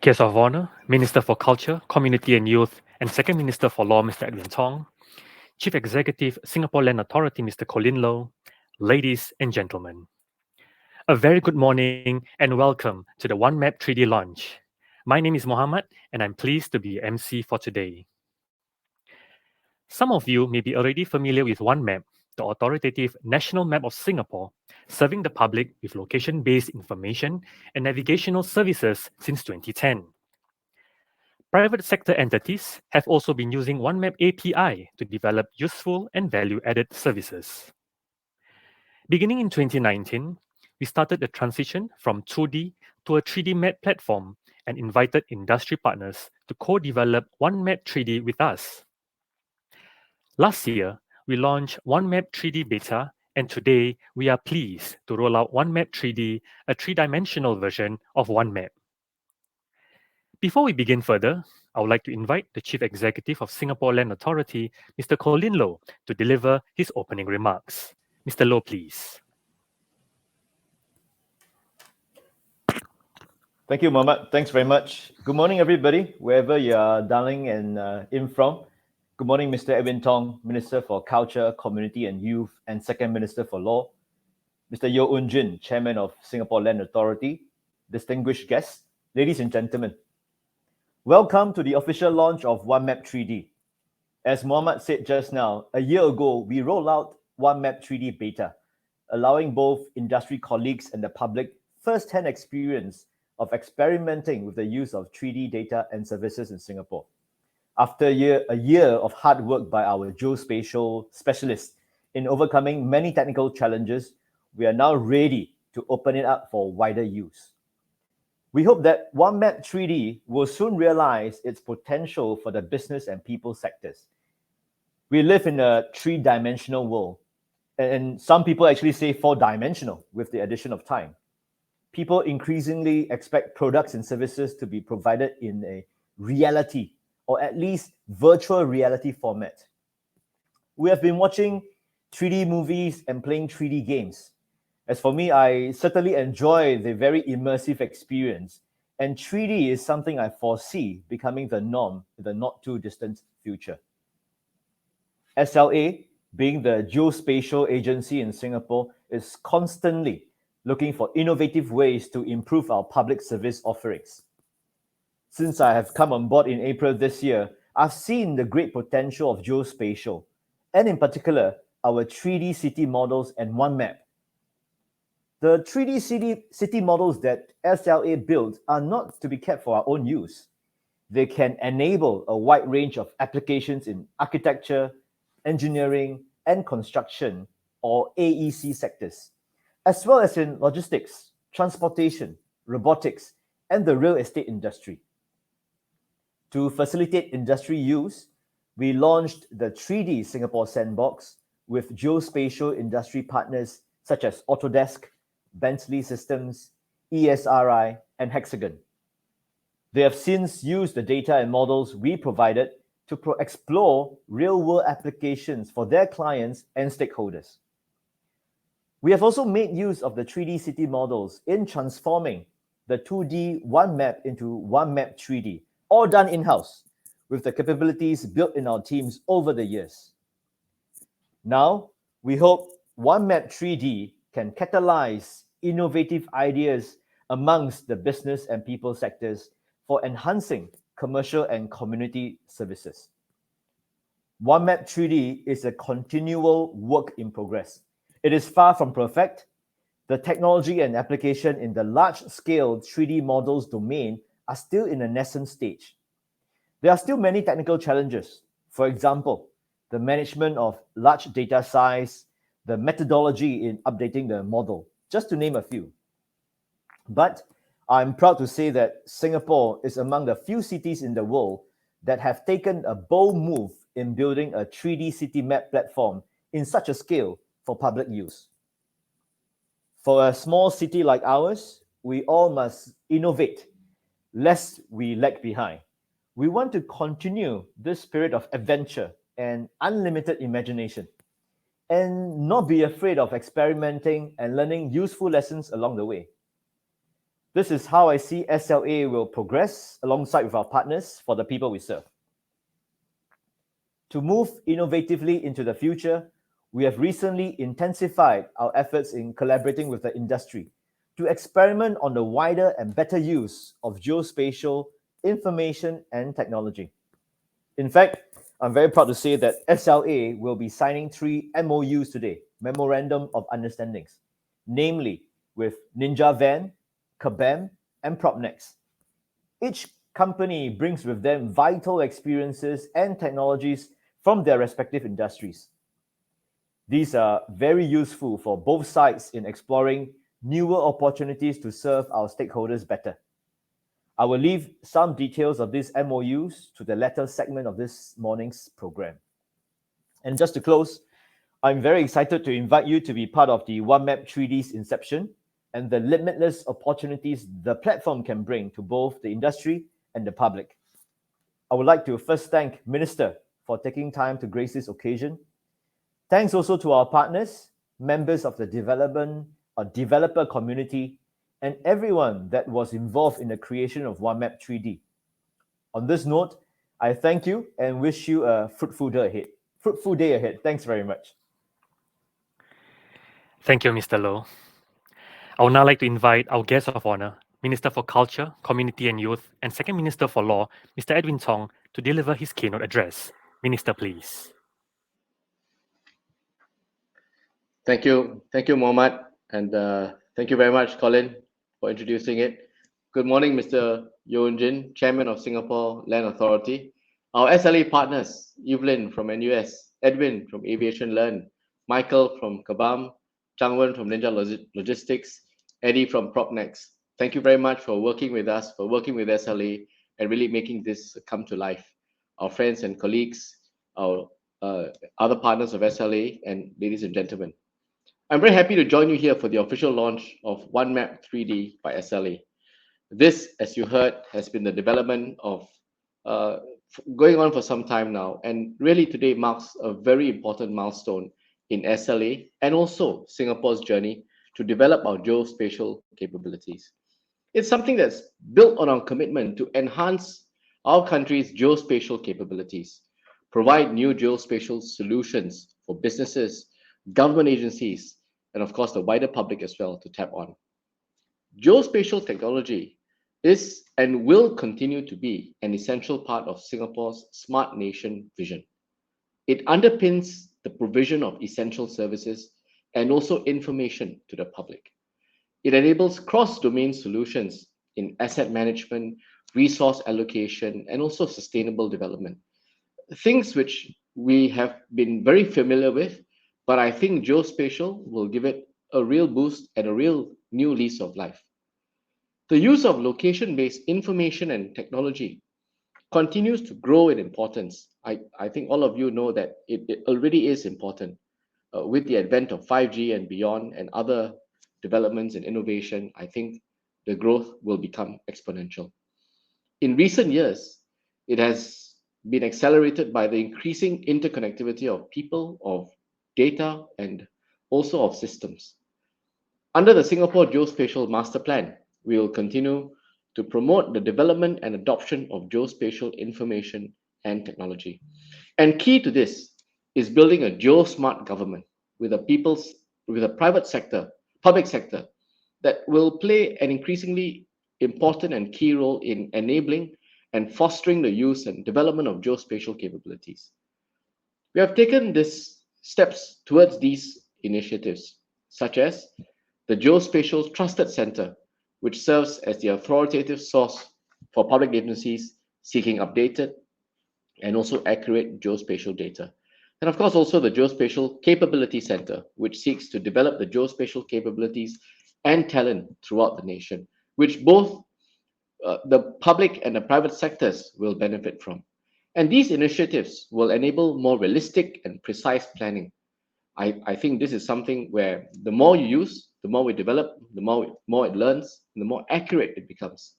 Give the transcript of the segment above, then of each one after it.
Guest of Honor, Minister for Culture, Community and Youth, and Second Minister for Law, Mr. Edwin Tong, Chief Executive, Singapore Land Authority, Mr. Colin Low, ladies and gentlemen. A very good morning and welcome to the OneMap3D launch. My name is Mohammed, and I'm pleased to be MC for today. Some of you may be already familiar with OneMap, the authoritative national map of Singapore, serving the public with location-based information and navigational services since 2010. Private sector entities have also been using OneMap API to develop useful and value-added services. Beginning in 2019, we started the transition from 2D to a 3D map platform and invited industry partners to co-develop OneMap3D with us. Last year, we launched OneMap3D Beta, and today we are pleased to roll out OneMap3D, a three-dimensional version of OneMap. Before we begin further, I would like to invite the Chief Executive of Singapore Land Authority, Mr. Colin Low, to deliver his opening remarks. Mr. Low, please. Thank you, Mohammed. Thanks very much. Good morning, everybody, wherever you are dialing in from. Good morning, Mr. Edwin Tong, Minister for Culture, Community and Youth, and Second Minister for Law. Mr. Yeo Eun Jin, Chairman of Singapore Land Authority. Distinguished guests, ladies and gentlemen. Welcome to the official launch of OneMap3D. As Mohammed said just now, a year ago, we rolled out OneMap3D Beta, allowing both industry colleagues and the public first-hand experience of experimenting with the use of 3D data and services in Singapore. After a year of hard work by our geospatial specialists in overcoming many technical challenges, we are now ready to open it up for wider use. We hope that OneMap3D will soon realize its potential for the business and people sectors. We live in a three-dimensional world, and some people actually say four-dimensional with the addition of time. People increasingly expect products and services to be provided in a reality, or at least virtual reality format. We have been watching 3D movies and playing 3D games. As for me, I certainly enjoy the very immersive experience, and 3D is something I foresee becoming the norm in the not too distant future. SLA, being the geospatial agency in Singapore, is constantly looking for innovative ways to improve our public service offerings. Since I have come on board in April this year, I've seen the great potential of geospatial, and in particular, our 3D city models and OneMap. The 3D city models that SLA built are not to be kept for our own use. They can enable a wide range of applications in architecture, engineering, and construction, or AEC sectors, as well as in logistics, transportation, robotics, and the real estate industry. To facilitate industry use, we launched the 3D Singapore Sandbox with geospatial industry partners such as Autodesk, Bentley Systems, ESRI, and Hexagon. They have since used the data and models we provided to explore real-world applications for their clients and stakeholders. We have also made use of the 3D city models in transforming the 2D OneMap into OneMap3D, all done in-house with the capabilities built in our teams over the years. Now, we hope OneMap3D can catalyze innovative ideas amongst the business and people sectors for enhancing commercial and community services. OneMap3D is a continual work in progress. It is far from perfect. The technology and application in the large-scale 3D models domain are still in a nascent stage. There are still many technical challenges. For example, the management of large data size, the methodology in updating the model, just to name a few. But I'm proud to say that Singapore is among the few cities in the world that have taken a bold move in building a 3D city map platform in such a scale for public use. For a small city like ours, we all must innovate, lest we lag behind. We want to continue this spirit of adventure and unlimited imagination, and not be afraid of experimenting and learning useful lessons along the way. This is how I see SLA will progress alongside with our partners for the people we serve. To move innovatively into the future, we have recently intensified our efforts in collaborating with the industry to experiment on the wider and better use of geospatial information and technology. In fact, I'm very proud to say that SLA will be signing 3 MOUs today, Memorandum of Understandings, namely with Ninja Van, Kabam, and Propnex. Each company brings with them vital experiences and technologies from their respective industries. These are very useful for both sides in exploring newer opportunities to serve our stakeholders better. I will leave some details of these MOUs to the latter segment of this morning's program. And just to close, I'm very excited to invite you to be part of the OneMap3D's inception and the limitless opportunities the platform can bring to both the industry and the public. I would like to first thank Minister for taking time to grace this occasion. Thanks also to our partners, members of the development or developer community, and everyone that was involved in the creation of OneMap3D. On this note, I thank you and wish you a fruitful day ahead. Thanks very much. Thank you, Mr. Low. I would now like to invite our guest of honor, Minister for Culture, Community and Youth, and Second Minister for Law, Mr. Edwin Tong, to deliver his keynote address. Minister, please. Thank you, Mohammed, and thank you very much, Colin, for introducing it. Good morning, Mr. Yoon Jin, Chairman of Singapore Land Authority, our SLA partners, Evelyn from NUS, Edwin from Aviation Learn, Michael from Kabam, Changwen from Ninja Logistics, Eddie from Propnex. Thank you very much for working with us, for working with SLA, and really making this come to life. Our friends and colleagues, our other partners of SLA, and ladies and gentlemen. I'm very happy to join you here for the official launch of OneMap3D by SLA. This, as you heard, has been the development of going on for some time now, and really today marks a very important milestone in SLA and also Singapore's journey to develop our geospatial capabilities. It's something that's built on our commitment to enhance our country's geospatial capabilities, provide new geospatial solutions for businesses, government agencies, and of course the wider public as well to tap on. Geospatial technology is and will continue to be an essential part of Singapore's smart nation vision. It underpins the provision of essential services and also information to the public. It enables cross-domain solutions in asset management, resource allocation, and also sustainable development. Things which we have been very familiar with, but I think geospatial will give it a real boost and a real new lease of life. The use of location-based information and technology continues to grow in importance. I think all of you know that it already is important. With the advent of 5G and beyond and other developments and innovation, I think the growth will become exponential. In recent years, it has been accelerated by the increasing interconnectivity of people, of data, and also of systems. Under the Singapore Geospatial Master Plan, we will continue to promote the development and adoption of geospatial information and technology. And key to this is building a geosmart government with a private sector, public sector, that will play an increasingly important and key role in enabling and fostering the use and development of geospatial capabilities. We have taken these steps towards these initiatives, such as the Geospatial Trusted Center, which serves as the authoritative source for public agencies seeking updated and also accurate geospatial data. And of course, also the Geospatial Capability Center, which seeks to develop the geospatial capabilities and talent throughout the nation, which both the public and the private sectors will benefit from. And these initiatives will enable more realistic and precise planning. I think this is something where the more you use, the more we develop, the more it learns, and the more accurate it becomes.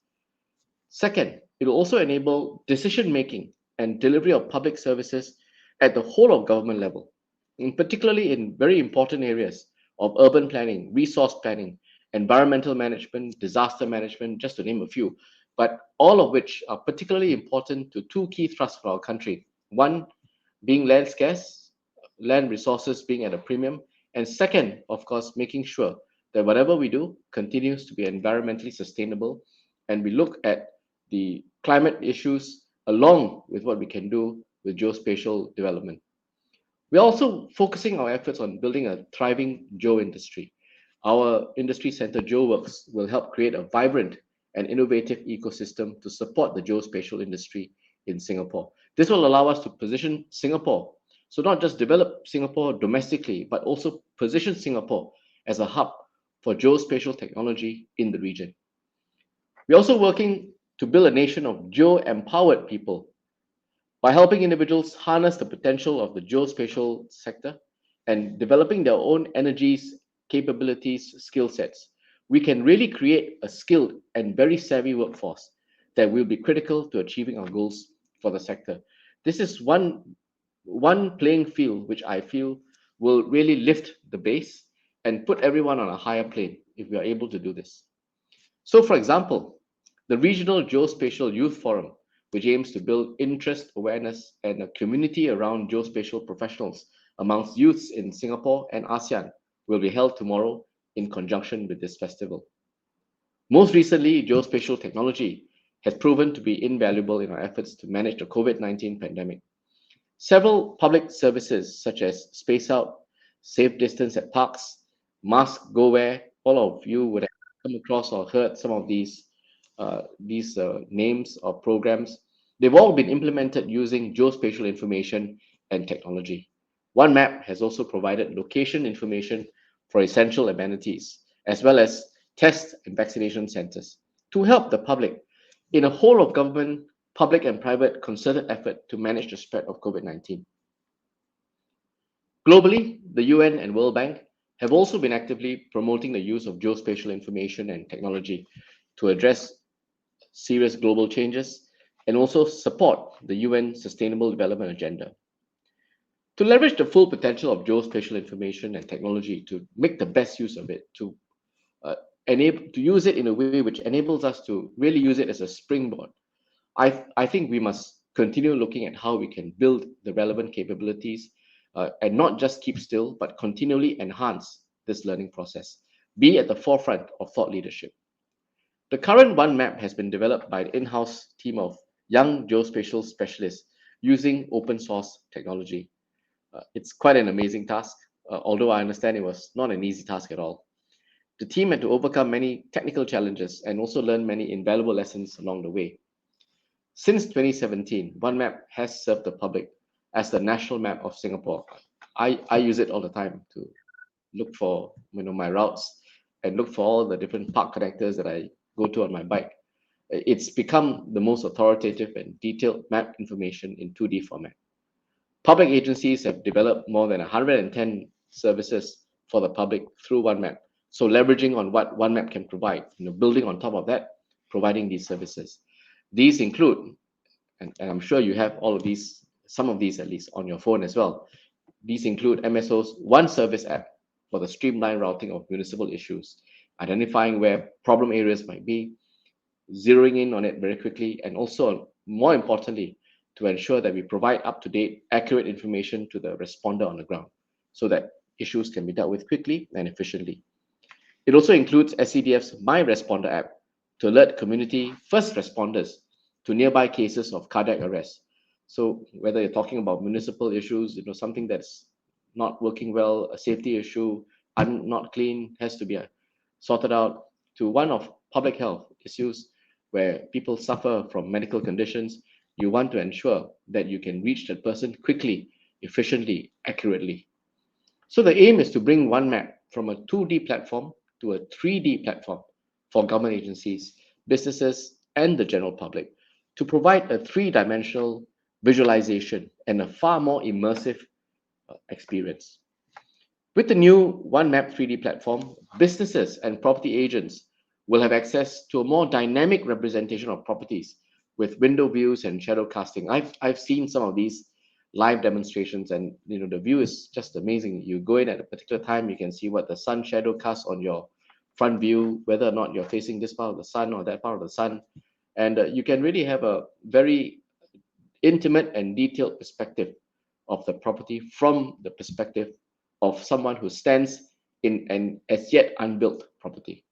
Second, it will also enable decision-making and delivery of public services at the whole of government level, and particularly in very important areas of urban planning, resource planning, environmental management, disaster management, just to name a few, but all of which are particularly important to two key thrusts for our country. One being land scarce, land resources being at a premium, and second, of course, making sure that whatever we do continues to be environmentally sustainable, and we look at the climate issues along with what we can do with geospatial development. We're also focusing our efforts on building a thriving geo industry. Our industry center, GeoWorks, will help create a vibrant and innovative ecosystem to support the geospatial industry in Singapore. This will allow us to position Singapore, so not just develop Singapore domestically, but also position Singapore as a hub for geospatial technology in the region. We're also working to build a nation of geo-empowered people by helping individuals harness the potential of the geospatial sector and developing their own energies, capabilities, skill sets. We can really create a skilled and very savvy workforce that will be critical to achieving our goals for the sector. This is one playing field which I feel will really lift the base and put everyone on a higher plane if we are able to do this. So, for example, the Regional Geospatial Youth Forum, which aims to build interest, awareness, and a community around geospatial professionals amongst youths in Singapore and ASEAN, will be held tomorrow in conjunction with this festival. Most recently, geospatial technology has proven to be invaluable in our efforts to manage the COVID-19 pandemic. Several public services such as Space Out, Safe Distance at Parks, Mask Go Where, all of you would have come across or heard some of these names or programs. They've all been implemented using geospatial information and technology. OneMap has also provided location information for essential amenities, as well as test and vaccination centers to help the public in a whole of government, public and private concerted effort to manage the spread of COVID-19. Globally, the UN and World Bank have also been actively promoting the use of geospatial information and technology to address serious global changes and also support the UN Sustainable Development Agenda. To leverage the full potential of geospatial information and technology, to make the best use of it, to use it in a way which enables us to really use it as a springboard, I think we must continue looking at how we can build the relevant capabilities and not just keep still, but continually enhance this learning process, be at the forefront of thought leadership. The current OneMap has been developed by an in-house team of young geospatial specialists using open source technology. It's quite an amazing task, although I understand it was not an easy task at all. The team had to overcome many technical challenges and also learn many invaluable lessons along the way. Since 2017, OneMap has served the public as the national map of Singapore. I use it all the time to look for my routes and look for all the different park connectors that I go to on my bike. It's become the most authoritative and detailed map information in 2D format. Public agencies have developed more than 110 services for the public through OneMap. So leveraging on what OneMap can provide, building on top of that, providing these services. These include, and I'm sure you have all of these, some of these at least on your phone as well. These include MSO's One Service app for the streamlined routing of municipal issues, identifying where problem areas might be, zeroing in on it very quickly, and also, more importantly, to ensure that we provide up-to-date, accurate information to the responder on the ground so that issues can be dealt with quickly and efficiently. It also includes SCDF's My Responder app to alert community first responders to nearby cases of cardiac arrest. So whether you're talking about municipal issues, something that's not working well, a safety issue, not clean, has to be sorted out, to one of public health issues where people suffer from medical conditions, you want to ensure that you can reach that person quickly, efficiently, accurately. So the aim is to bring OneMap from a 2D platform to a 3D platform for government agencies, businesses, and the general public to provide a three-dimensional visualization and a far more immersive experience. With the new OneMap3D platform, businesses and property agents will have access to a more dynamic representation of properties with window views and shadow casting. I've seen some of these live demonstrations, and the view is just amazing. You go in at a particular time, you can see what the sun shadow casts on your front view, whether or not you're facing this part of the sun or that part of the sun. And you can really have a very intimate and detailed perspective of the property from the perspective of someone who stands in an as yet unbuilt property.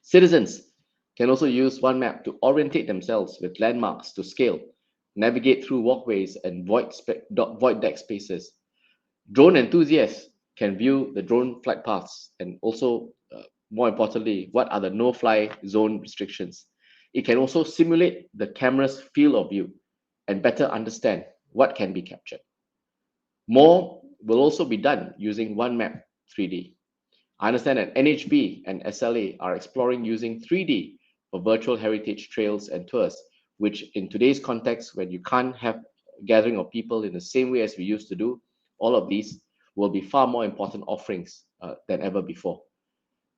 Citizens can also use OneMap to orientate themselves with landmarks to scale, navigate through walkways and void deck spaces. Drone enthusiasts can view the drone flight paths and also, more importantly, what are the no-fly zone restrictions. It can also simulate the camera's field of view and better understand what can be captured. More will also be done using OneMap3D. I understand that NHB and SLA are exploring using 3D for virtual heritage trails and tours, which in today's context, when you can't have a gathering of people in the same way as we used to do, all of these will be far more important offerings than ever before.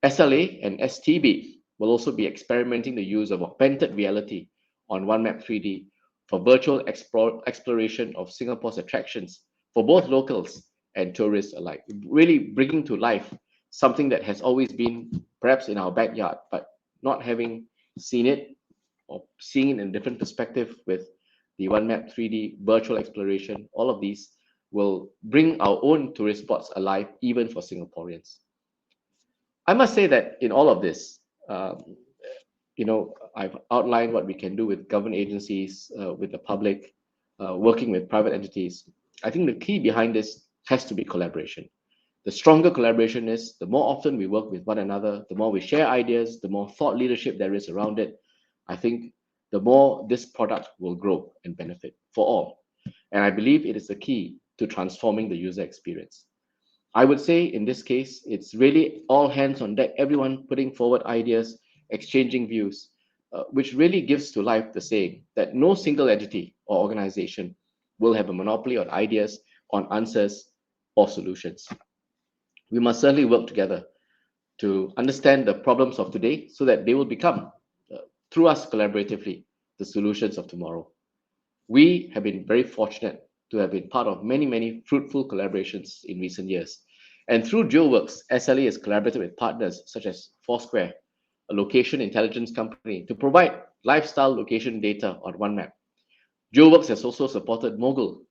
SLA and STB will also be experimenting the use of augmented reality on OneMap3D for virtual exploration of Singapore's attractions for both locals and tourists alike, really bringing to life something that has always been perhaps in our backyard, but not having seen it or seeing it in a different perspective with the OneMap3D virtual exploration. All of these will bring our own tourist spots alive, even for Singaporeans. I must say that in all of this, I've outlined what we can do with government agencies, with the public, working with private entities. I think the key behind this has to be collaboration. The stronger collaboration is, the more often we work with one another, the more we share ideas, the more thought leadership there is around it. I think the more this product will grow and benefit for all. And I believe it is the key to transforming the user experience. I would say in this case, it's really all hands on deck, everyone putting forward ideas, exchanging views, which really gives to life the saying that no single entity or organization will have a monopoly on ideas, on answers, or solutions. We must certainly work together to understand the problems of today so that they will become, through us collaboratively, the solutions of tomorrow. We have been very fortunate to have been part of many, many fruitful collaborations in recent years. And through GeoWorks, SLA has collaborated with partners such as Foursquare, a location intelligence company, to provide lifestyle location data on OneMap. GeoWorks has also supported Mogul,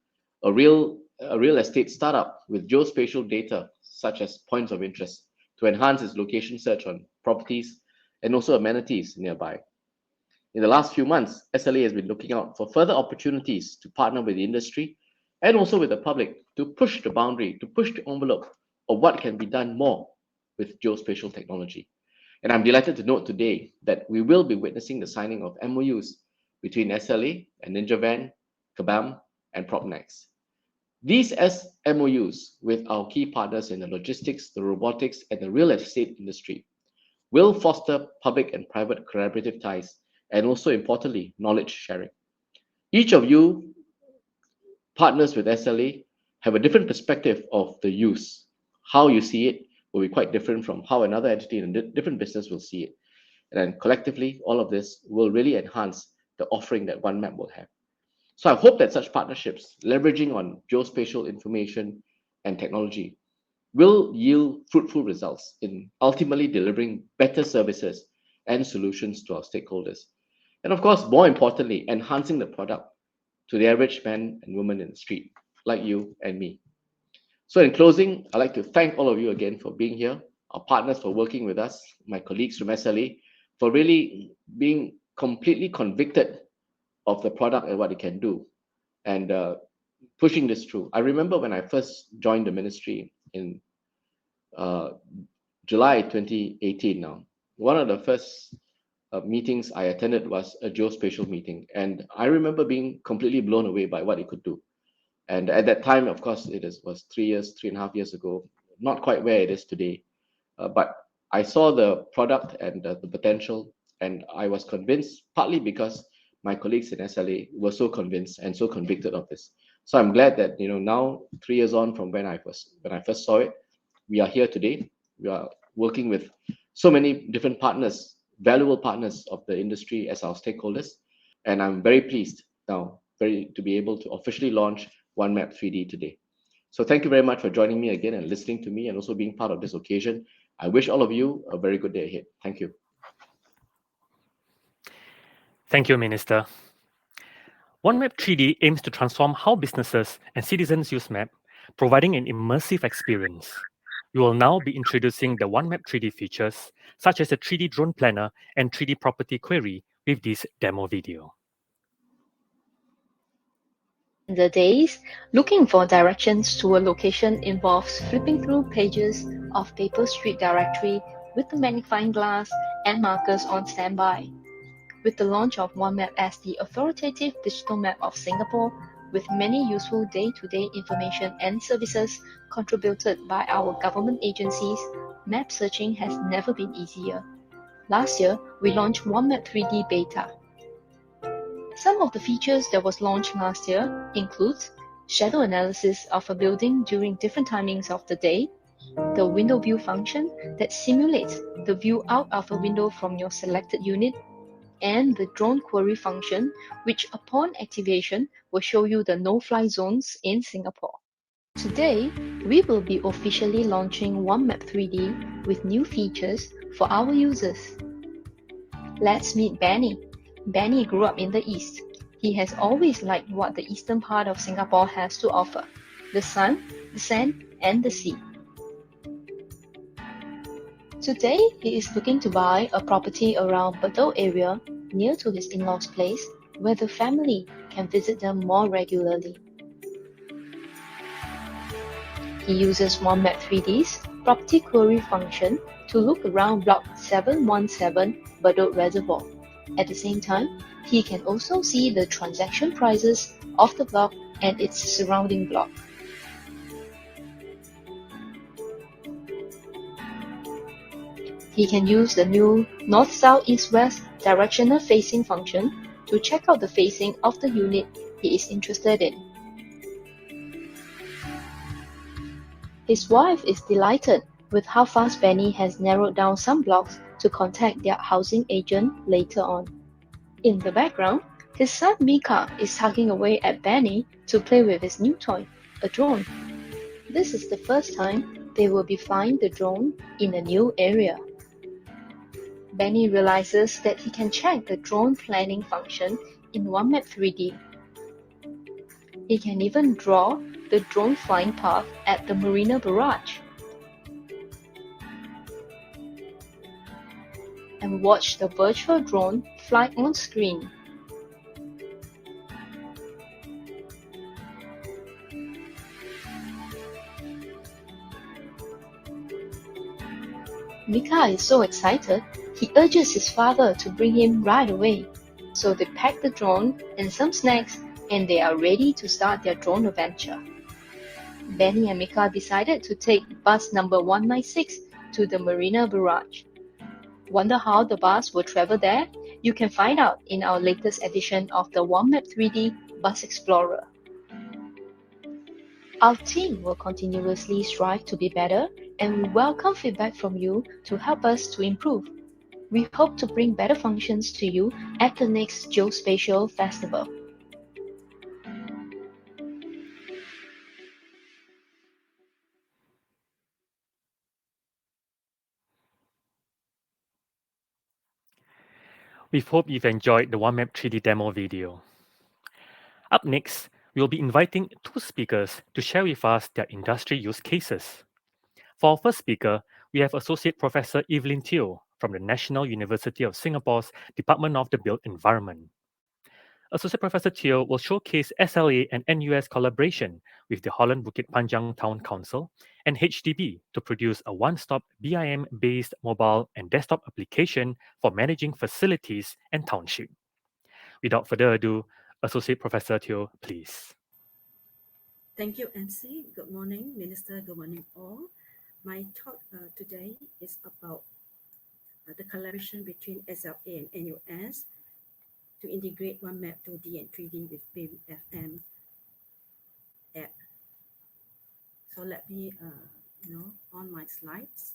a real estate startup with geospatial data such as points of interest to enhance its location search on properties and also amenities nearby. In the last few months, SLA has been looking out for further opportunities to partner with the industry and also with the public to push the boundary, to push the envelope of what can be done more with geospatial technology. And I'm delighted to note today that we will be witnessing the signing of MOUs between SLA and NinjaVan, Kabam, and Propnex. These MOUs with our key partners in the logistics, the robotics, and the real estate industry will foster public and private collaborative ties and also, importantly, knowledge sharing. Each of you partners with SLA have a different perspective of the use. How you see it will be quite different from how another entity in a different business will see it. And then collectively, all of this will really enhance the offering that OneMap will have. So I hope that such partnerships, leveraging on geospatial information and technology, will yield fruitful results in ultimately delivering better services and solutions to our stakeholders. And of course, more importantly, enhancing the product to the average man and woman in the street, like you and me. So in closing, I'd like to thank all of you again for being here, our partners for working with us, my colleagues from SLA, for really being completely convicted of the product and what it can do, and pushing this through. I remember when I first joined the ministry in July 2018 now, one of the first meetings I attended was a geospatial meeting, and I remember being completely blown away by what it could do. And at that time, of course, was 3.5 years ago, not quite where it is today, but I saw the product and the potential, and I was convinced, partly because my colleagues in SLA were so convinced and so convicted of this. So I'm glad that now, 3 years on from when I first saw it, we are here today. We are working with so many different partners, valuable partners of the industry as our stakeholders, and I'm very pleased now to be able to officially launch OneMap3D today. So thank you very much for joining me again and listening to me and also being part of this occasion. I wish all of you a very good day ahead. Thank you. Thank you, Minister. OneMap3D aims to transform how businesses and citizens use map, providing an immersive experience. We will now be introducing the OneMap3D features, such as the 3D drone planner and 3D property query with this demo video. In the days, looking for directions to a location involves flipping through pages of paper street directory with a magnifying glass and markers on standby. With the launch of OneMap as the authoritative digital map of Singapore, with many useful day-to-day information and services contributed by our government agencies, map searching has never been easier. Last year, we launched OneMap3D Beta. Some of the features that was launched last year include shadow analysis of a building during different timings of the day, the window view function that simulates the view out of a window from your selected unit, and the drone query function, which upon activation will show you the no-fly zones in Singapore. Today, we will be officially launching OneMap3D with new features for our users. Let's meet Benny. Benny grew up in the East. He has always liked what the eastern part of Singapore has to offer: the sun, the sand, and the sea. Today, he is looking to buy a property around Bedok area near to his in-laws' place, where the family can visit them more regularly. He uses OneMap3D's property query function to look around Block 717 Bedok Reservoir. At the same time, he can also see the transaction prices of the block and its surrounding block. He can use the new North, South, East, West directional facing function to check out the facing of the unit he is interested in. His wife is delighted with how fast Benny has narrowed down some blocks to contact their housing agent later on. In the background, his son Mika is tugging away at Benny to play with his new toy, a drone. This is the first time they will be flying the drone in a new area. Benny realizes that he can check the drone planning function in OneMap3D. He can even draw the drone flying path at the Marina Barrage and watch the virtual drone fly on screen. Mika is so excited, he urges his father to bring him right away. So they pack the drone and some snacks, and they are ready to start their drone adventure. Benny and Mika decided to take bus number 196 to the Marina Barrage. Wonder how the bus will travel there? You can find out in our latest edition of the OneMap3D Bus Explorer. Our team will continuously strive to be better, and we welcome feedback from you to help us to improve. We hope to bring better functions to you at the next Geospatial Festival. We hope you've enjoyed the OneMap3D demo video. Up next, we'll be inviting two speakers to share with us their industry use cases. For our first speaker, we have Associate Professor Evelyn Teo from the National University of Singapore's Department of the Built Environment. Associate Professor Teo will showcase SLA and NUS collaboration with the Holland Bukit Panjang Town Council and HDB to produce a one-stop BIM-based mobile and desktop application for managing facilities and township. Without further ado, Associate Professor Teo, please. Thank you, MC. Good morning, Minister. Good morning, all. My talk today is about the collaboration between SLA and NUS to integrate OneMap 2D and 3D with BIM-FM app. So let me, on my slides.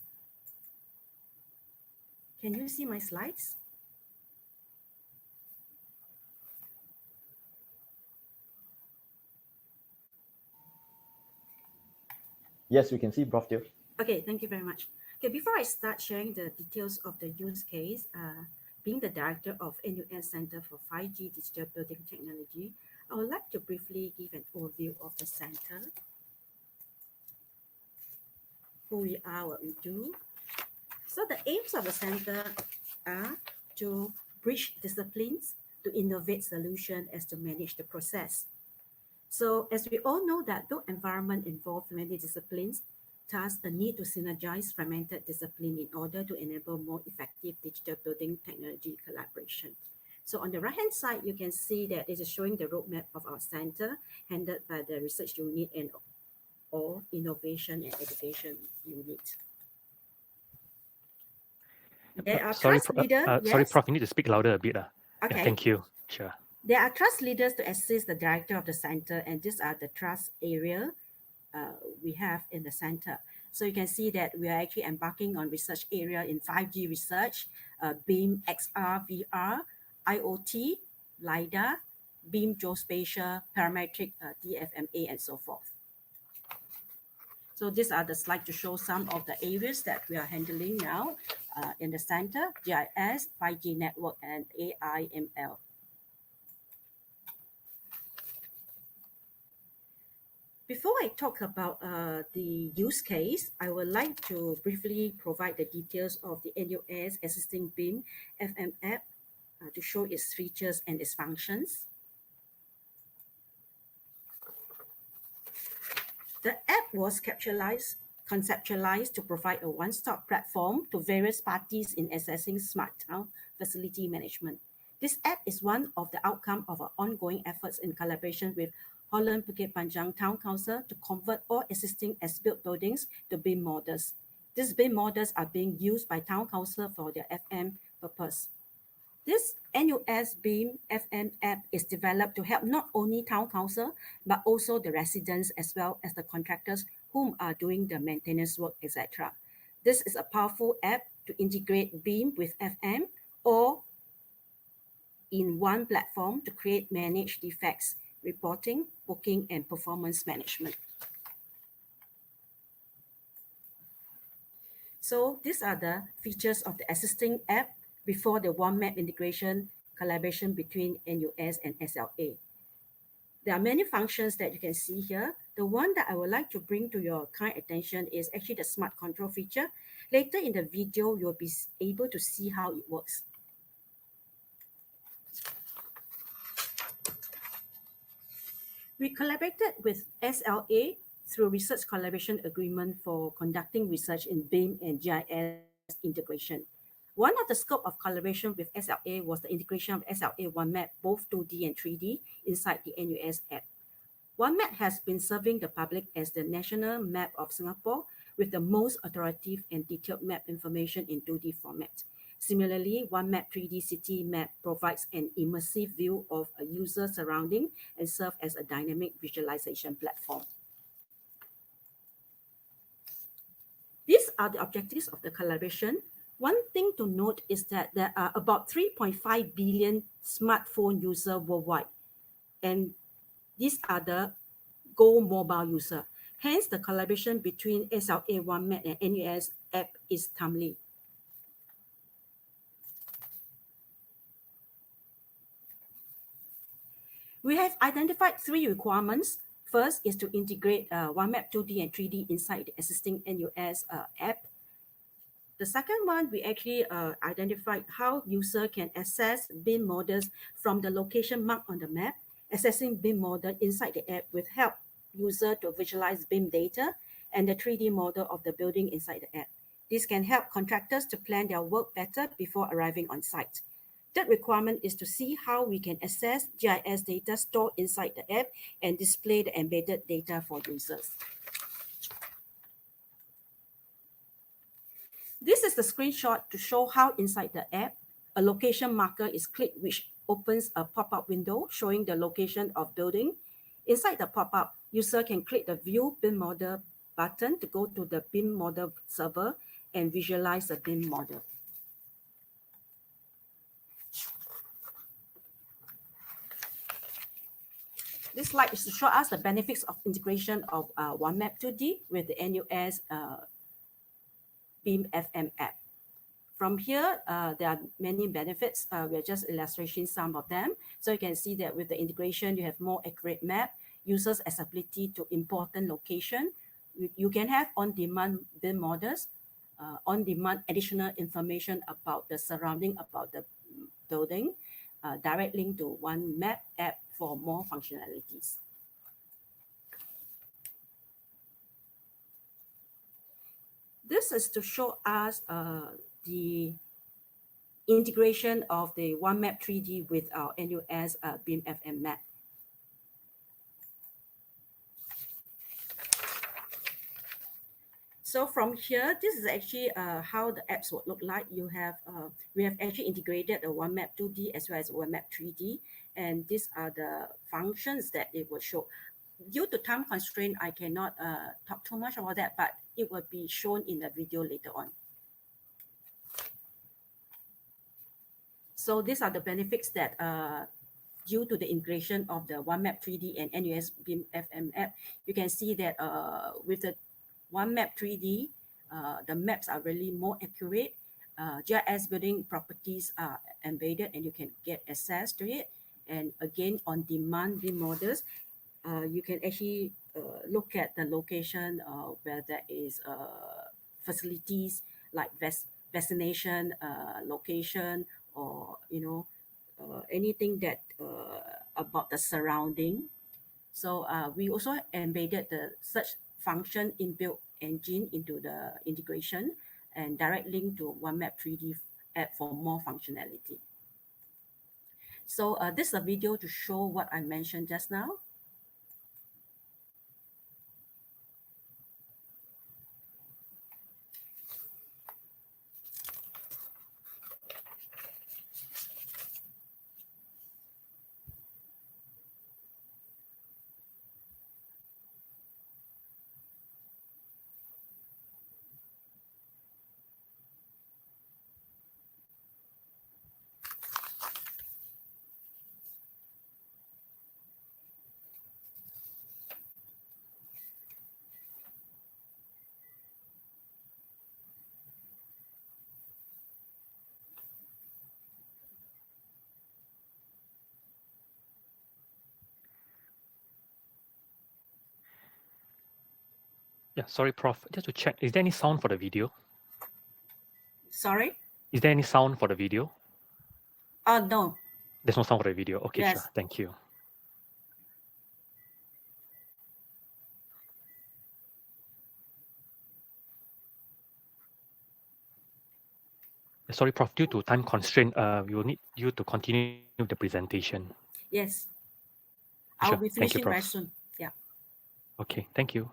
Can you see my slides? Yes, we can see, Prof. Teo. Okay, thank you very much. Okay, before I start sharing the details of the use case, being the director of NUS Center for 5G Digital Building Technology, I would like to briefly give an overview of the center, who we are, what we do. So the aims of the center are to bridge disciplines, to innovate solutions as to manage the process. So as we all know that built environment involves many disciplines, thus a need to synergize fragmented discipline in order to enable more effective digital building technology collaboration. So on the right-hand side, you can see that this is showing the roadmap of our center handled by the research unit and or innovation and education unit. There are Sorry, trust leaders. sorry, Yes. Prof, you need to speak louder a bit. Yeah, Okay. thank you. Sure. There are trust leaders to assist the director of the center, and these are the trust area we have in the center. So you can see that we are actually embarking on research area in 5G research, BEAM, XR, VR, IoT, LiDAR, BEAM, geospatial, parametric, DFMA, and so forth. So these are the slides to show some of the areas that we are handling now in the center: GIS, 5G network, and AI, ML. Before I talk about the use case, I would like to briefly provide the details of the NUS existing BIM FM app to show its features and its functions. The app was conceptualized to provide a one-stop platform to various parties in assessing smart town facility management. This app is one of the outcome of our ongoing efforts in collaboration with Holland Bukit Panjang Town Council to convert all existing as-built buildings to BIM models. These BIM models are being used by Town Council for their FM purpose. This NUS BIM FM app is developed to help not only Town Council, but also the residents as well as the contractors whom are doing the maintenance work, etc. This is a powerful app to integrate BIM with FM or in one platform to create managed defects, reporting, booking, and performance management. So these are the features of the existing app before the OneMap integration collaboration between NUS and SLA. There are many functions that you can see here. The one that I would like to bring to your kind attention is actually the smart control feature. Later in the video, you'll be able to see how it works. We collaborated with SLA through research collaboration agreement for conducting research in BIM and GIS integration. One of the scope of collaboration with SLA was the integration of SLA OneMap, both 2D and 3D, inside the NUS app. OneMap has been serving the public as the national map of Singapore with the most authoritative and detailed map information in 2D format. Similarly, OneMap3D City Map provides an immersive view of a user surrounding and serves as a dynamic visualization platform. These are the objectives of the collaboration. One thing to note is that there are about 3.5 billion smartphone users worldwide, and these are the Go mobile user. Hence, the collaboration between SLA, OneMap, and NUS app is timely. We have identified three requirements. First is to integrate OneMap 2D and 3D inside the existing NUS app. The second one, we actually identified how user can access BIM models from the location marked on the map. Accessing BIM model inside the app will help user to visualize BIM data and the 3D model of the building inside the app. This can help contractors to plan their work better before arriving on site. Third requirement is to see how we can access GIS data stored inside the app and display the embedded data for users. This is the screenshot to show how inside the app, a location marker is clicked, which opens a pop-up window showing the location of building. Inside the pop-up, user can click the View BIM Model button to go to the BIM Model server and visualize the BIM model. This slide is to show us the benefits of integration of OneMap 2D with the NUS Beam FM app. From here, there are many benefits. We're just illustrating some of them. So you can see that with the integration, you have more accurate map, users' accessibility to important location. You can have on-demand BIM models, on-demand additional information about the surrounding, about the building, direct link to OneMap app for more functionalities. This is to show us the integration of the OneMap3D with our NUS Beam FM map. So from here, this is actually how the apps would look like. We have actually integrated the OneMap2D as well as OneMap3D, and these are the functions that it will show. Due to time constraint, I cannot talk too much about that, but it will be shown in the video later on. So these are the benefits that due to the integration of the OneMap3D and NUS Beam FM app, you can see that with the OneMap3D, the maps are really more accurate. GIS building properties are embedded and you can get access to it. And again, on demand BIM models, you can actually look at the location where there is facilities like vaccination location, or anything that about the surrounding. So we also embedded the search function inbuilt engine into the integration and direct link to OneMap3D app for more functionality. So this is a video to show what I mentioned just now. Yeah, sorry, Prof. Just to check, is there any sound for the video? Sorry? Is there any sound for the video? No. There's no sound for the video. Okay, Yes. sure. Thank you. Sorry, Prof. Due to time constraint, we will need you to continue the presentation. Yes. Sure. I'll be Thank you, finishing very Prof. soon. Yeah. Okay, thank you.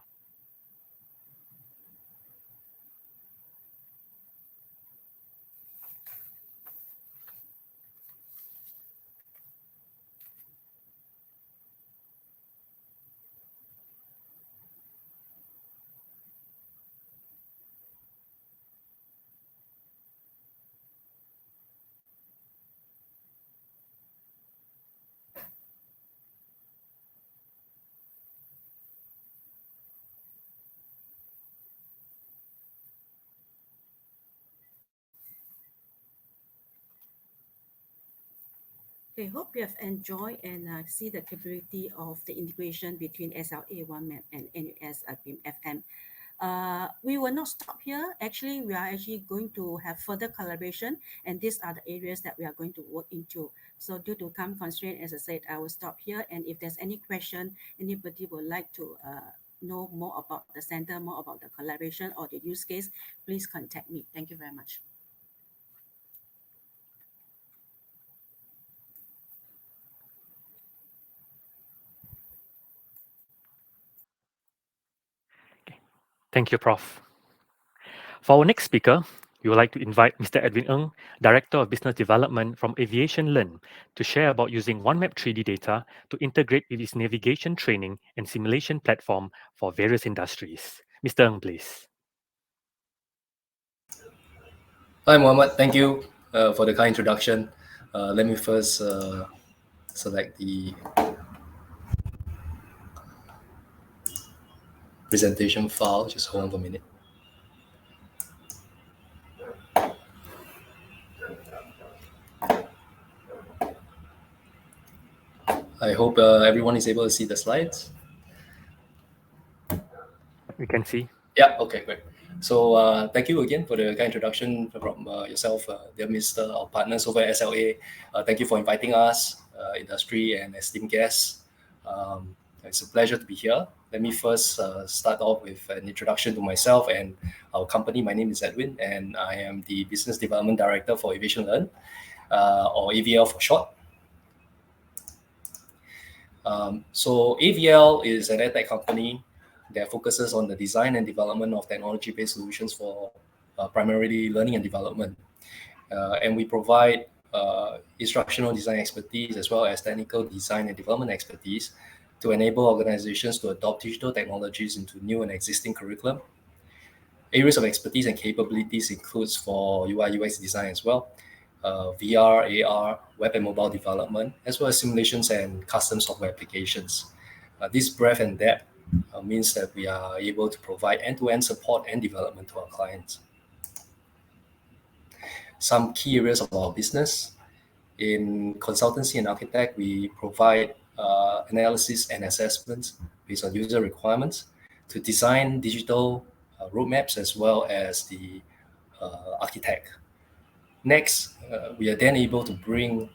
Okay, hope you have enjoyed and see the capability of the integration between SLA, OneMap, and NUS Beam FM. We will not stop here. Actually, we are actually going to have further collaboration, and these are the areas that we are going to work into. So due to time constraint, as I said, I will stop here. And if there's any question, anybody would like to know more about the center, more about the collaboration or the use case, please contact me. Thank you very much. Thank you, Prof. For our next speaker, we would like to invite Mr. Edwin Ng, Director of Business Development from Aviation Learn, to share about using OneMap3D data to integrate with its navigation training and simulation platform for various industries. Mr. Ng, please. Hi, Mohammed. Thank you for the kind introduction. Let me first select the presentation file. Just hold on for a minute. I hope everyone is able to see the slides. We can see. Yeah, okay, great. So thank you again for the kind introduction from yourself, dear Mr. Our partners over at SLA. Thank you for inviting us, industry and esteemed guests. It's a pleasure to be here. Let me first start off with an introduction to myself and our company. My name is Edwin, and I am the Business Development Director for Aviation Learn, or AVL for short. So AVL is an edtech company that focuses on the design and development of technology-based solutions for primarily learning and development. And we provide instructional design expertise as well as technical design and development expertise to enable organizations to adopt digital technologies into new and existing curriculum. Areas of expertise and capabilities includes for UI UX design as well, VR, AR, web and mobile development, as well as simulations and custom software applications. This breadth and depth means that we are able to provide end-to-end support and development to our clients. Some key areas of our business. In consultancy and architect, we provide analysis and assessments based on user requirements to design digital roadmaps as well as the architect. Next, we are then able to bring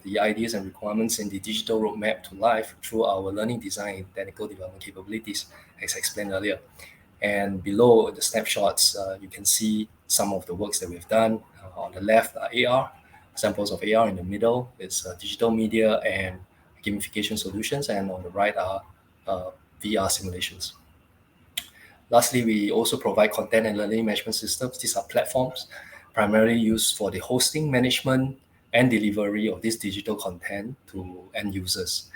the ideas and requirements in the digital roadmap to life through our learning design and technical development capabilities, as explained earlier. And below the snapshots, you can see some of the works that we've done. On the left are AR, samples of AR. In the middle is digital media and gamification solutions, and on the right are VR simulations. Lastly, we also provide content and learning management systems. These are platforms primarily used for the hosting, management, and delivery of this digital content to end users.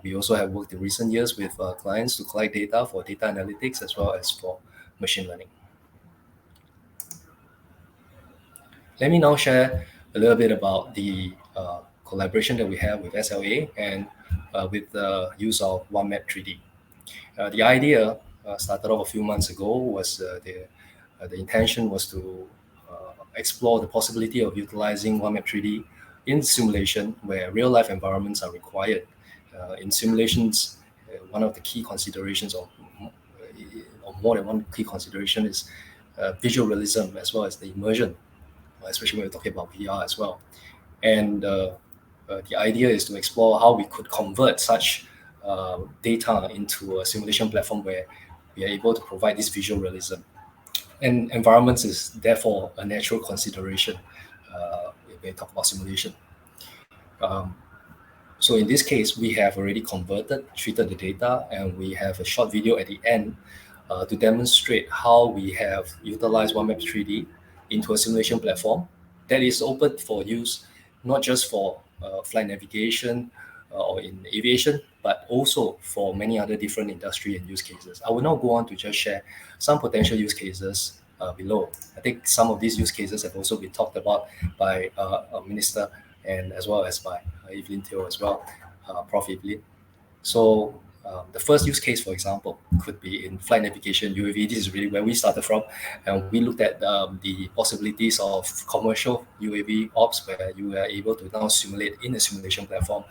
We also have worked in recent years with clients to collect data for data analytics as well as for machine learning. Let me now share a little bit about the collaboration that we have with SLA and with the use of OneMap3D. The idea started off a few months ago was the intention was to explore the possibility of utilizing OneMap3D in simulation where real-life environments are required. In simulations, one of the key considerations, or more than one key consideration, is visual realism as well as the immersion, especially when we're talking about VR as well. And the idea is to explore how we could convert such data into a simulation platform where we are able to provide this visual realism. And environments is therefore a natural consideration when we talk about simulation. So in this case, we have already treated the data, and we have a short video at the end to demonstrate how we have utilized OneMap3D into a simulation platform that is open for use, not just for flight navigation or in aviation, but also for many other different industry and use cases. I will now go on to just share some potential use cases below. I think some of these use cases have also been talked about by our minister and as well as by Evelyn Teo as well, Prof. Evelyn. So the first use case, for example, could be in flight navigation, UAV. This is really where we started from. And we looked at the possibilities of commercial UAV ops, where you are able to now simulate in a simulation platform,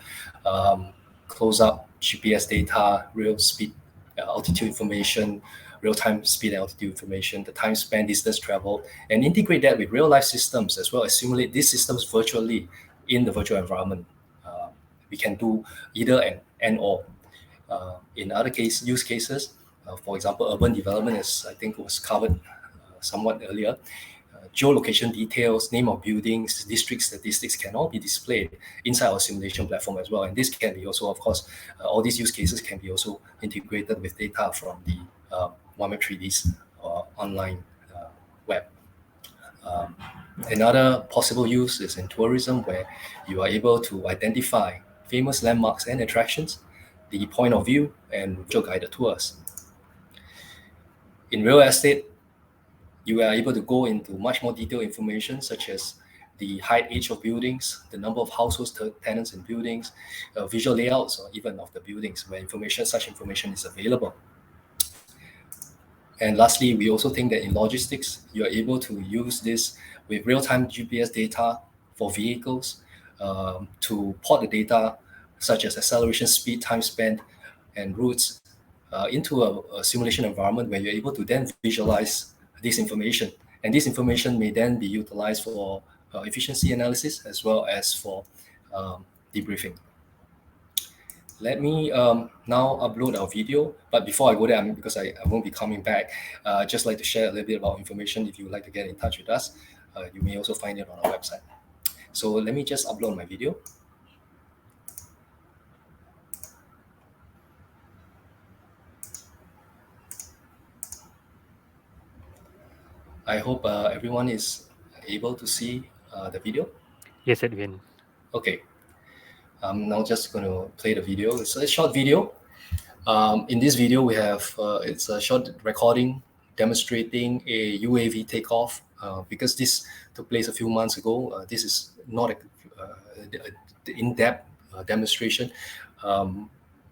close up GPS data, real speed, altitude information, real-time speed and altitude information, the time spent, distance traveled, and integrate that with real-life systems as well as simulate these systems virtually in the virtual environment. We can do either and or. In other use cases, for example, urban development, as I think was covered somewhat earlier, geolocation details, name of buildings, district statistics can all be displayed inside our simulation platform as well. And this can be also, of course, all these use cases can be also integrated with data from the OneMap3D's online web. Another possible use is in tourism, where you are able to identify famous landmarks and attractions, the point of view, and virtual guided tours. In real estate, you are able to go into much more detailed information, such as the height, age of buildings, the number of households, tenants in buildings, visual layouts, or even of the buildings, where such information is available. And lastly, we also think that in logistics, you are able to use this with real-time GPS data for vehicles to port the data such as acceleration, speed, time spent, and routes into a simulation environment where you're able to then visualize this information. And this information may then be utilized for efficiency analysis as well as for debriefing. Let me now upload our video. But before I go there, because I won't be coming back, just like to share a little bit about information. If you would like to get in touch with us, you may also find it on our website. So let me just upload my video. I hope everyone is able to see the video. Yes, Edwin. Okay. I'm now just going to play the video. It's a short video. In this video, we have it's a short recording demonstrating a UAV takeoff. Because this took place a few months ago, this is not an in-depth demonstration.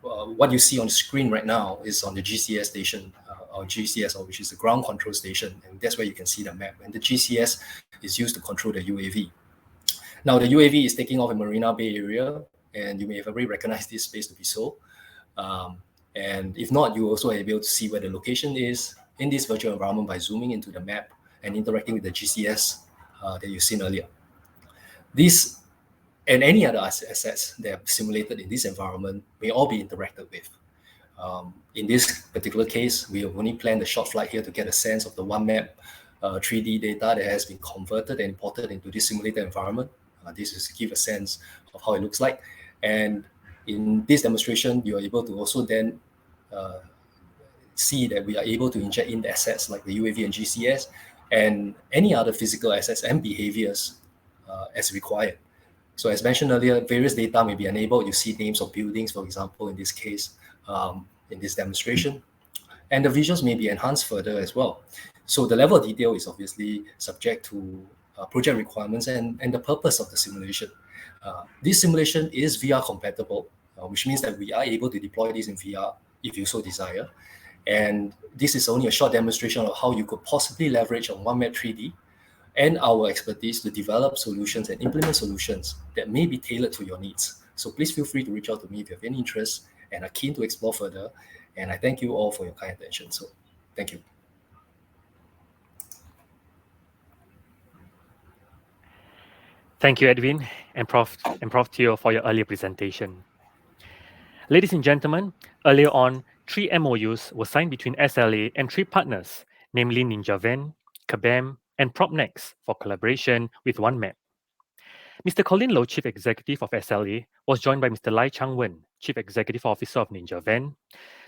What you see on the screen right now is on the GCS station, or GCS, which is the ground control station, and that's where you can see the map. And the GCS is used to control the UAV. Now, the UAV is taking off in Marina Bay area, and you may have already recognized this space to be so. And if not, you also are able to see where the location is in this virtual environment by zooming into the map and interacting with the GCS that you've seen earlier. These and any other assets that are simulated in this environment may all be interacted with. In this particular case, we have only planned a short flight here to get a sense of the OneMap3D data that has been converted and imported into this simulated environment. This is to give a sense of how it looks like. And in this demonstration, you are able to also then see that we are able to inject in the assets like the UAV and GCS and any other physical assets and behaviors as required. So as mentioned earlier, various data may be enabled. You see names of buildings, for example, in this case, in this demonstration. And the visuals may be enhanced further as well. So the level of detail is obviously subject to project requirements and the purpose of the simulation. This simulation is VR compatible, which means that we are able to deploy this in VR if you so desire. And this is only a short demonstration of how you could possibly leverage on OneMap3D and our expertise to develop solutions and implement solutions that may be tailored to your needs. So please feel free to reach out to me if you have any interest and are keen to explore further. And I thank you all for your kind attention. So thank you. Thank you, Edwin, and Prof. Teo for your earlier presentation. Ladies and gentlemen, earlier on, 3 MOUs were signed between SLA and 3 partners, namely NinjaVan, Kabam, and PropNex for collaboration with OneMap. Mr. Colin Low, Chief Executive of SLA, was joined by Mr. Lai Chang-wen, Chief Executive Officer of NinjaVan,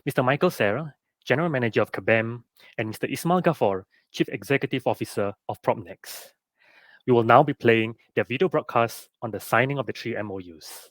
Mr. Michael Serra, General Manager of Kabam, and Mr. Ismail Ghaffar, Chief Executive Officer of PropNex. We will now be playing their video broadcast on the signing of the 3 MOUs.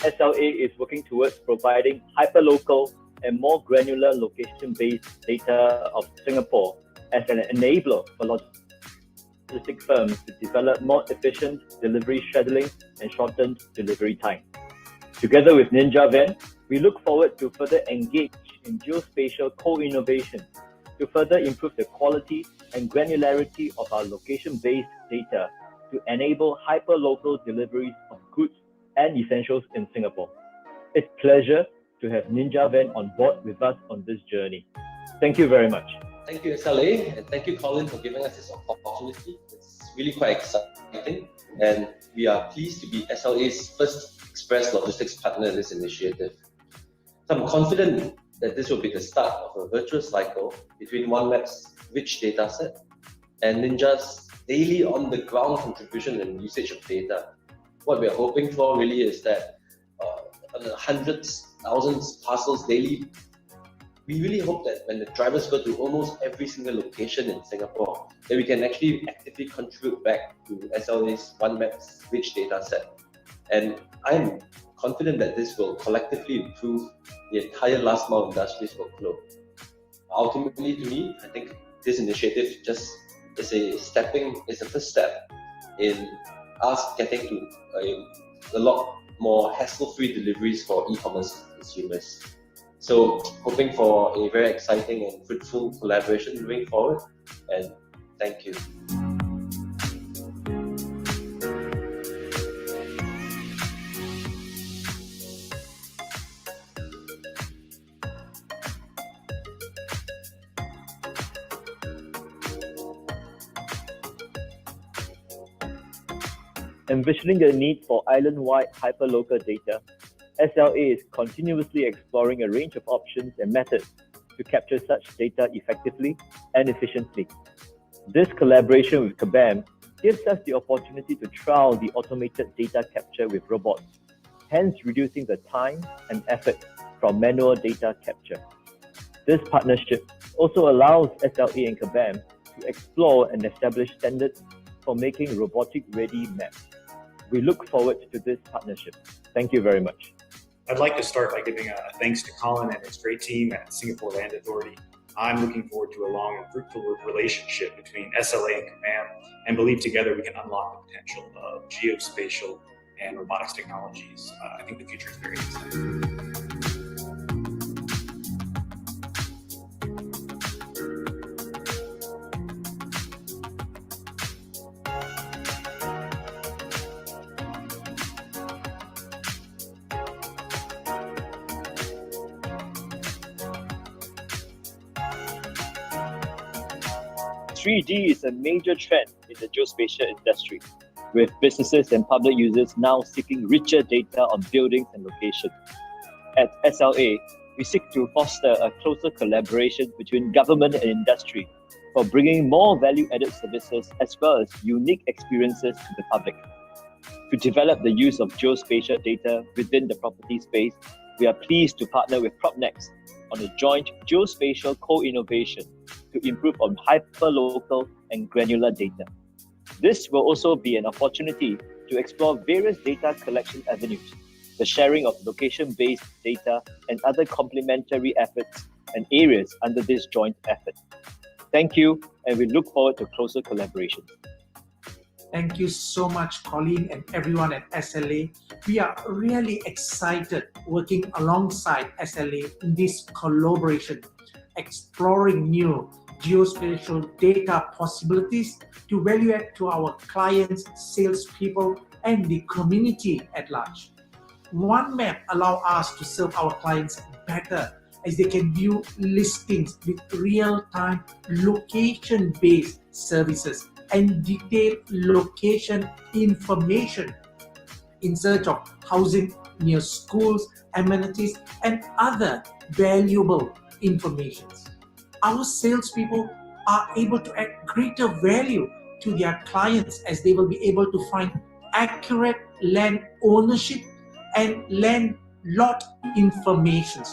SLA is working towards providing hyperlocal and more granular location-based data of Singapore as an enabler for logistic firms to develop more efficient delivery scheduling and shortened delivery time. Together with NinjaVan, we look forward to further engage in geospatial co-innovation to further improve the quality and granularity of our location-based data to enable hyperlocal deliveries of goods and essentials in Singapore. It's a pleasure to have NinjaVan on board with us on this journey. Thank you very much. Thank you, SLA, and thank you, Colin, for giving us this opportunity. It's really quite exciting, and we are pleased to be SLA's first express logistics partner in this initiative. So I'm confident that this will be the start of a virtuous cycle between OneMap's rich data set and Ninja's daily on-the-ground contribution and usage of data. What we're hoping for really is that hundreds, thousands parcels daily, we really hope that when the drivers go to almost every single location in Singapore, that we can actually actively contribute back to SLA's OneMap's rich data set. And I'm confident that this will collectively improve the entire last mile industry's workflow. Ultimately, to me, I think this initiative just is a first step in us getting to a lot more hassle-free deliveries for e-commerce consumers. So hoping for a very exciting and fruitful collaboration moving forward, and thank you. Envisioning the need for island-wide hyperlocal data, SLA is continuously exploring a range of options and methods to capture such data effectively and efficiently. This collaboration with Kabam gives us the opportunity to trial the automated data capture with robots, hence reducing the time and effort from manual data capture. This partnership also allows SLA and Kabam to explore and establish standards for making robotic-ready maps. We look forward to this partnership. Thank you very much. I'd like to start by giving a thanks to Colin and his great team at Singapore Land Authority. I'm looking forward to a long and fruitful relationship between SLA and Kabam, and believe together we can unlock the potential of geospatial and robotics technologies. I think the future is very exciting. 3D is a major trend in the geospatial industry, with businesses and public users now seeking richer data on buildings and locations. At SLA, we seek to foster a closer collaboration between government and industry for bringing more value-added services as well as unique experiences to the public. To develop the use of geospatial data within the property space, we are pleased to partner with PropNext on a joint geospatial co-innovation to improve on hyperlocal and granular data. This will also be an opportunity to explore various data collection avenues, the sharing of location-based data, and other complementary efforts and areas under this joint effort. Thank you, and we look forward to closer collaboration. Thank you so much, Colin and everyone at SLA. We are really excited working alongside SLA in this collaboration, exploring new geospatial data possibilities to value add to our clients, salespeople, and the community at large. OneMap allows us to serve our clients better as they can view listings with real-time location-based services and detailed location information in search of housing near schools, amenities, and other valuable information. Our salespeople are able to add greater value to their clients as they will be able to find accurate land ownership and land lot information.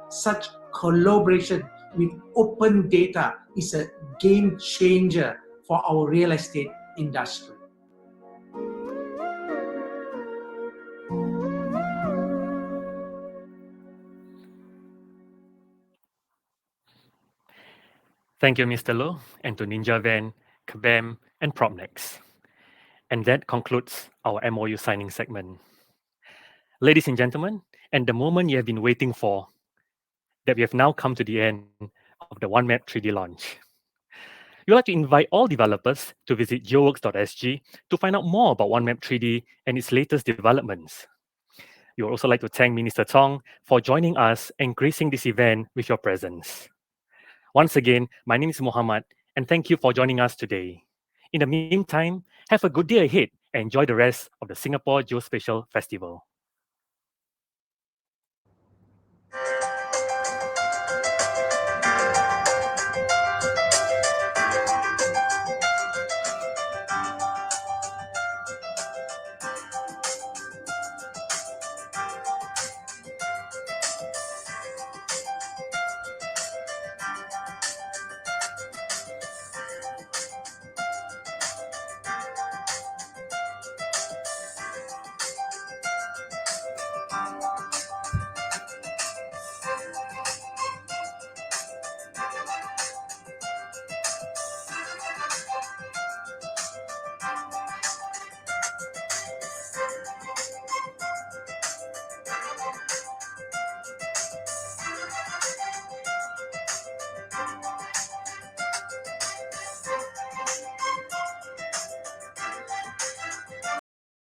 Such collaboration with open data is a game changer for our real estate industry. Thank you, Mr. Loh, and to Ninja Van, Kabam, and PropNext. And that concludes our MOU signing segment. Ladies and gentlemen, and the moment you have been waiting for, that we have now come to the end of the OneMap3D launch. We would like to invite all developers to visit geoworks.sg to find out more about OneMap3D and its latest developments. We would also like to thank Minister Tong for joining us and gracing this event with your presence. Once again, my name is Muhammad, and thank you for joining us today. In the meantime, have a good day ahead and enjoy the rest of the Singapore Geospatial Festival.